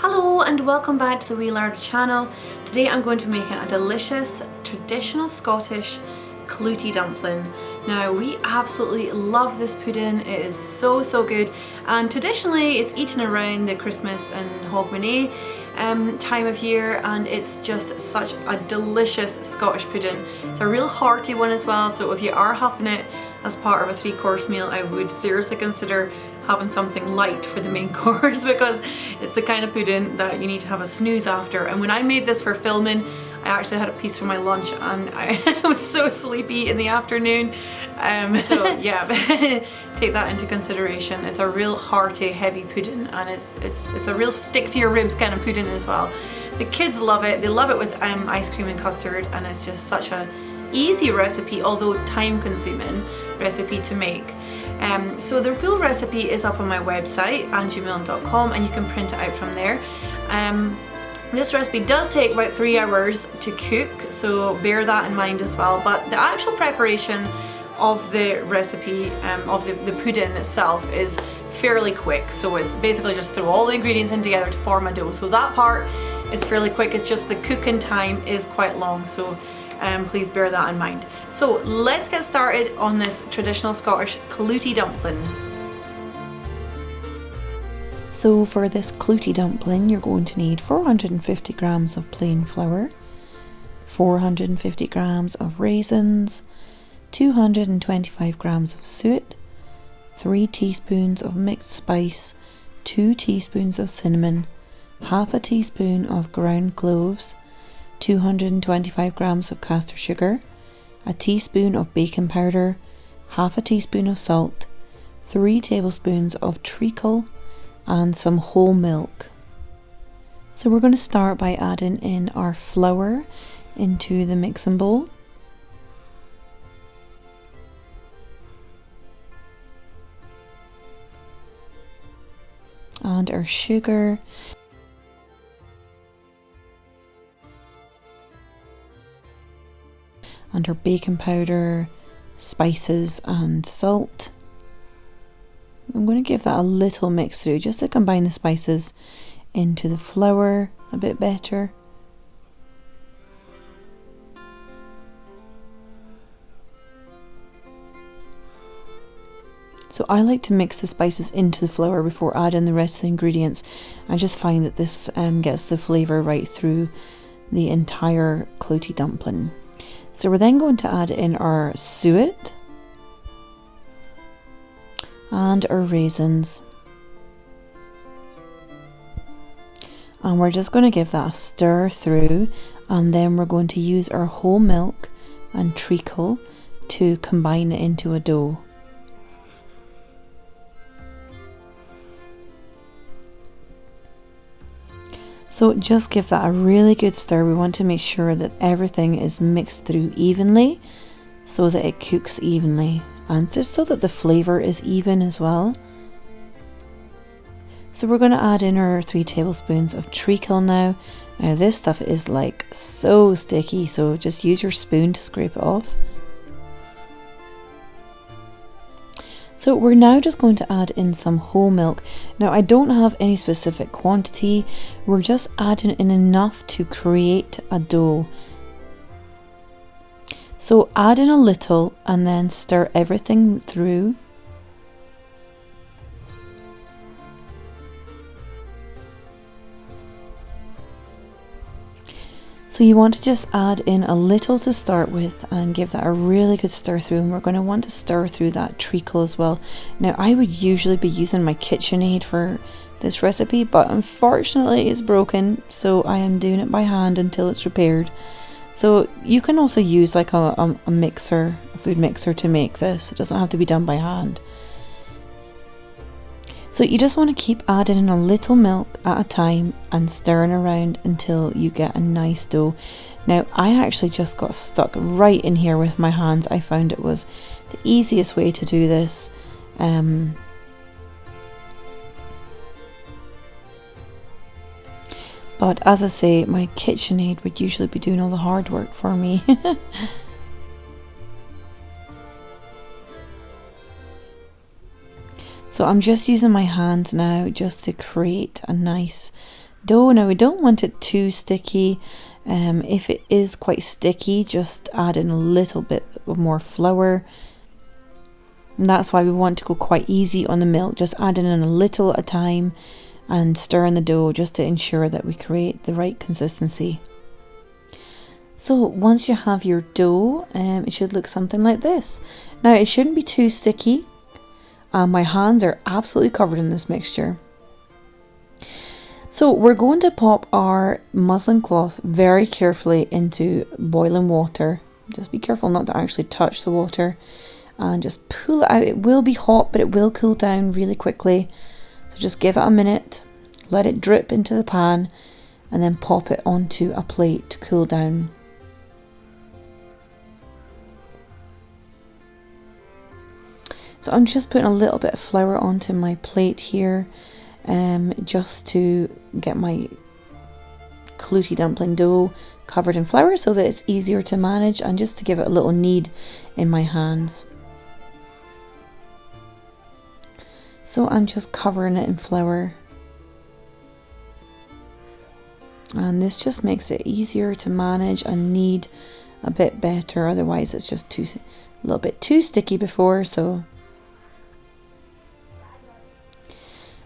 Hello and welcome back to the Wee Larder channel. Today I'm going to be making a delicious traditional Scottish clootie dumpling. Now we absolutely love this pudding, it is so good, and traditionally it's eaten around the Christmas and Hogmanay time of year, and it's just such a delicious Scottish pudding. It's a real hearty one as well, so if you are having it as part of a 3-course meal, I would seriously consider having something light for the main course, because it's the kind of pudding that you need to have a snooze after. And when I made this for filming, I actually had a piece for my lunch and I was so sleepy in the afternoon. So yeah, take that into consideration. It's a real hearty, heavy pudding, and it's a real stick to your ribs kind of pudding as well. The kids love it. They love it with ice cream and custard, and it's just such a easy recipe, although time consuming recipe to make. So the full recipe is up on my website, alice.milne.com, and you can print it out from there. This recipe does take about 3 hours to cook, so bear that in mind as well. But the actual preparation of the recipe, of the pudding itself, is fairly quick. So it's basically just throw all the ingredients in together to form a dough. So that part is fairly quick, it's just the cooking time is quite long. So please bear that in mind. So let's get started on this traditional Scottish clootie dumpling. So for this clootie dumpling, you're going to need 450 grams of plain flour, 450 grams of raisins, 225 grams of suet, 3 teaspoons of mixed spice, 2 teaspoons of cinnamon, half a teaspoon of ground cloves, 225 grams of caster sugar, a teaspoon of baking powder, half a teaspoon of salt, 3 tablespoons of treacle, and some whole milk. So we're going to start by adding in our flour into the mixing bowl. And our sugar. And our baking powder, spices and salt. I'm going to give that a little mix through just to combine the spices into the flour a bit better. So I like to mix the spices into the flour before adding the rest of the ingredients. I just find that this gets the flavour right through the entire clootie dumpling. So we're then going to add in our suet and our raisins, and we're just going to give that a stir through, and then we're going to use our whole milk and treacle to combine it into a dough. So just give that a really good stir. We want to make sure that everything is mixed through evenly so that it cooks evenly, and just so that the flavour is even as well. So we're going to add in our 3 tablespoons of treacle now. Now this stuff is like so sticky, so just use your spoon to scrape it off. So we're now just going to add in some whole milk. Now I don't have any specific quantity, we're just adding in enough to create a dough. So add in a little and then stir everything through. So you want to just add in a little to start with and give that a really good stir through, and we're going to want to stir through that treacle as well. Now I would usually be using my KitchenAid for this recipe, but unfortunately it's broken, so I am doing it by hand until it's repaired. So you can also use like a mixer, a food mixer, to make this. It doesn't have to be done by hand. So you just want to keep adding in a little milk at a time and stirring around until you get a nice dough. Now I actually just got stuck right in here with my hands. I found it was the easiest way to do this. But as I say, my KitchenAid would usually be doing all the hard work for me. So I'm just using my hands now just to create a nice dough. Now we don't want it too sticky. If it is quite sticky, just add in a little bit of more flour. And that's why we want to go quite easy on the milk, just adding in a little at a time and stir in the dough just to ensure that we create the right consistency. So once you have your dough, it should look something like this. Now it shouldn't be too sticky. My hands are absolutely covered in this mixture. So we're going to pop our muslin cloth very carefully into boiling water. Just be careful not to actually touch the water. And just pull it out. It will be hot, but it will cool down really quickly. So just give it a minute, let it drip into the pan, and then pop it onto a plate to cool down. So I'm just putting a little bit of flour onto my plate here, just to get my clootie dumpling dough covered in flour so that it's easier to manage and just to give it a little knead in my hands. So I'm just covering it in flour, and this just makes it easier to manage and knead a bit better. Otherwise it's just a little bit too sticky before.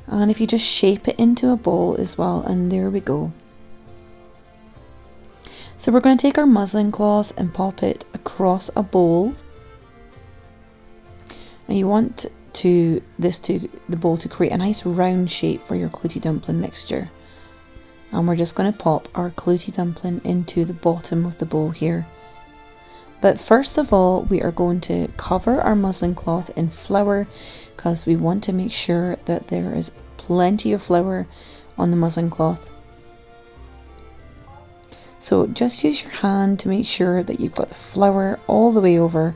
And if you just shape it into a bowl as well, and there we go. So we're going to take our muslin cloth and pop it across a bowl. And you want the bowl to create a nice round shape for your clootie dumpling mixture. And we're just going to pop our clootie dumpling into the bottom of the bowl here. But first of all, we are going to cover our muslin cloth in flour because we want to make sure that there is plenty of flour on the muslin cloth. So just use your hand to make sure that you've got the flour all the way over,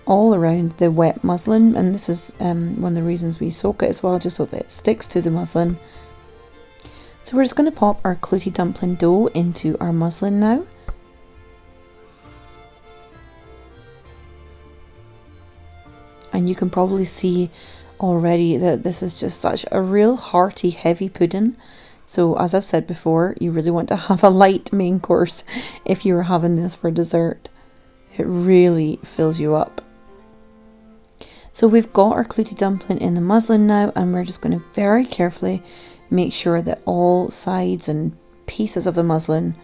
all around the wet muslin, and this is one of the reasons we soak it as well, just so that it sticks to the muslin. So we're just going to pop our clootie dumpling dough into our muslin now. And you can probably see already that this is just such a real hearty, heavy pudding. So as I've said before, you really want to have a light main course if you're having this for dessert. It really fills you up. So we've got our clootie dumpling in the muslin now, and we're just going to very carefully make sure that all sides and pieces of the muslin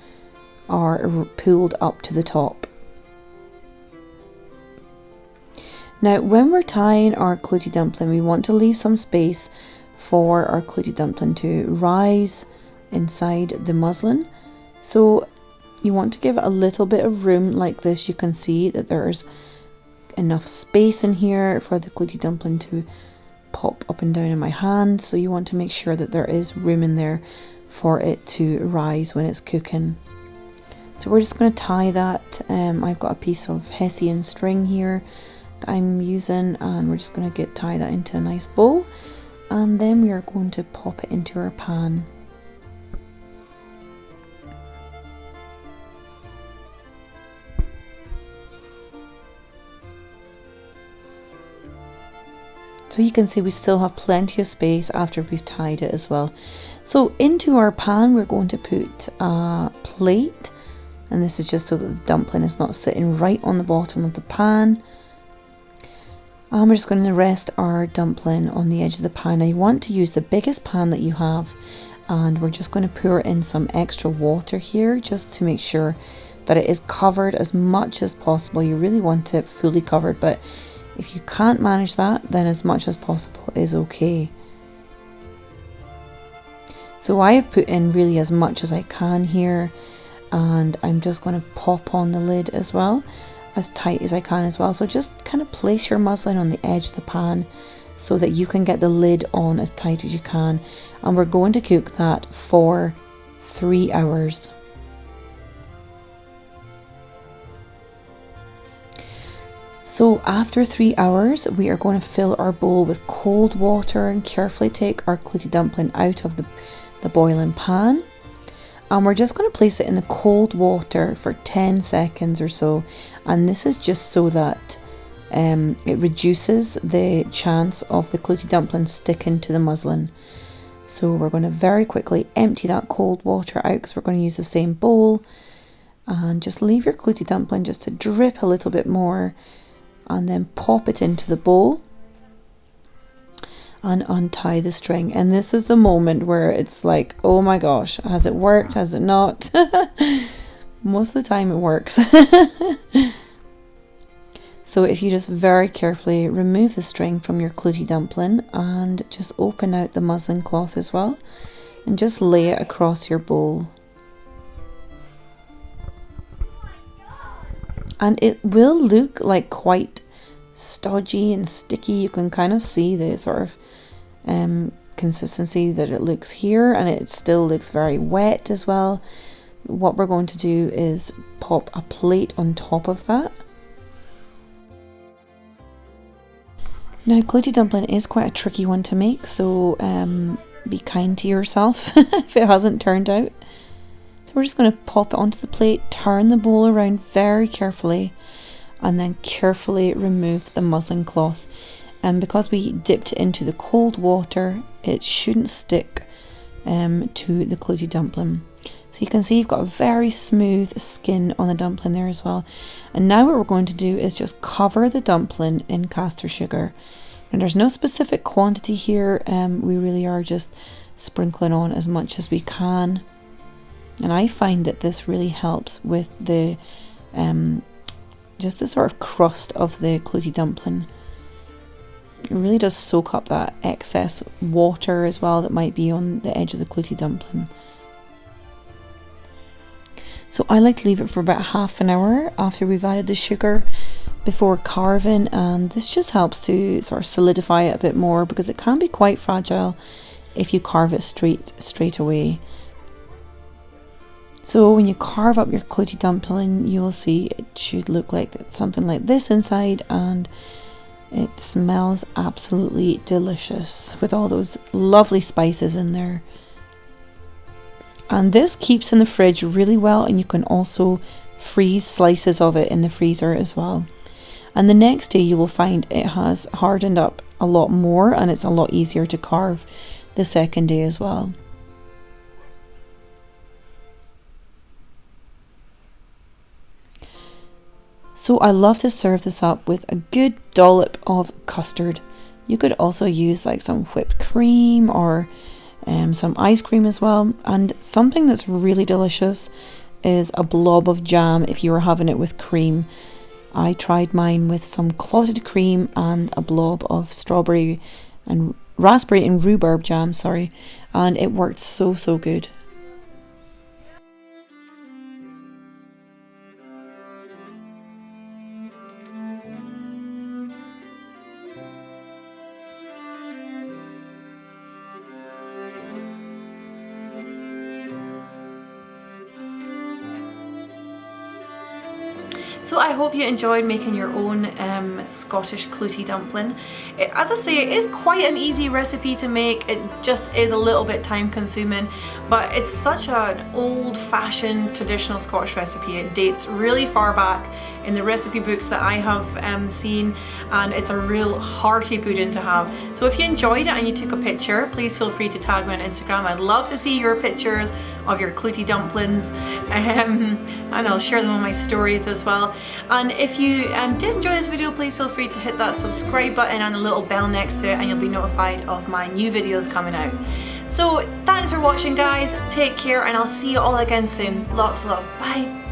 are pulled up to the top. Now when we're tying our clootie dumpling, we want to leave some space for our clootie dumpling to rise inside the muslin. So you want to give it a little bit of room like this. You can see that there's enough space in here for the clootie dumpling to pop up and down in my hand. So you want to make sure that there is room in there for it to rise when it's cooking. So we're just going to tie that. I've got a piece of Hessian string here that I'm using, and we're just going to tie that into a nice bow, and then we are going to pop it into our pan. So you can see we still have plenty of space after we've tied it as well. So into our pan we're going to put a plate, and this is just so that the dumpling is not sitting right on the bottom of the pan. And we're just going to rest our dumpling on the edge of the pan. Now you want to use the biggest pan that you have, and we're just going to pour in some extra water here just to make sure that it is covered as much as possible. You really want it fully covered, but if you can't manage that, then as much as possible is okay. So I have put in really as much as I can here, and I'm just going to pop on the lid as well, as tight as I can as well. So just kind of place your muslin on the edge of the pan so that you can get the lid on as tight as you can, and we're going to cook that for 3 hours. So after 3 hours we are going to fill our bowl with cold water and carefully take our clootie dumpling out of the boiling pan. And we're just going to place it in the cold water for 10 seconds or so. And this is just so that it reduces the chance of the clootie dumpling sticking to the muslin. So we're going to very quickly empty that cold water out because we're going to use the same bowl. And just leave your clootie dumpling just to drip a little bit more, and then pop it into the bowl and untie the string. And this is the moment where it's like, oh my gosh, has it worked? Has it not? Most of the time it works. So if you just very carefully remove the string from your clootie dumpling and just open out the muslin cloth as well, and just lay it across your bowl. And it will look like quite stodgy and sticky. You can kind of see the sort of consistency that it looks here, and it still looks very wet as well. What we're going to do is pop a plate on top of that. Now, clootie dumpling is quite a tricky one to make, so be kind to yourself if it hasn't turned out. So we're just going to pop it onto the plate, turn the bowl around very carefully, and then carefully remove the muslin cloth. And because we dipped it into the cold water, it shouldn't stick to the clootie dumpling. So you can see you've got a very smooth skin on the dumpling there as well. And now what we're going to do is just cover the dumpling in caster sugar. And there's no specific quantity here, we really are just sprinkling on as much as we can. And I find that this really helps with the just the sort of crust of the clootie dumpling. It really does soak up that excess water as well that might be on the edge of the clootie dumpling. So I like to leave it for about half an hour after we've added the sugar before carving, and this just helps to sort of solidify it a bit more because it can be quite fragile if you carve it straight away. So when you carve up your clootie dumpling, you will see it should look like something like this inside, and it smells absolutely delicious with all those lovely spices in there. And this keeps in the fridge really well, and you can also freeze slices of it in the freezer as well. And the next day you will find it has hardened up a lot more, and it's a lot easier to carve the second day as well. So I love to serve this up with a good dollop of custard. You could also use like some whipped cream or some ice cream as well. And something that's really delicious is a blob of jam if you were having it with cream. I tried mine with some clotted cream and a blob of strawberry and raspberry and rhubarb jam, and it worked so good. So I hope you enjoyed making your own Scottish clootie dumpling. As I say, it is quite an easy recipe to make. It just is a little bit time consuming, but it's such an old-fashioned traditional Scottish recipe. It dates really far back in the recipe books that I have seen, and it's a real hearty pudding to have. So if you enjoyed it and you took a picture, please feel free to tag me on Instagram. I'd love to see your pictures of your clootie dumplings, and I'll share them on my stories as well. And if you did enjoy this video, please feel free to hit that subscribe button and the little bell next to it, and you'll be notified of my new videos coming out. So thanks for watching, guys. Take care, and I'll see you all again soon. Lots of love. Bye.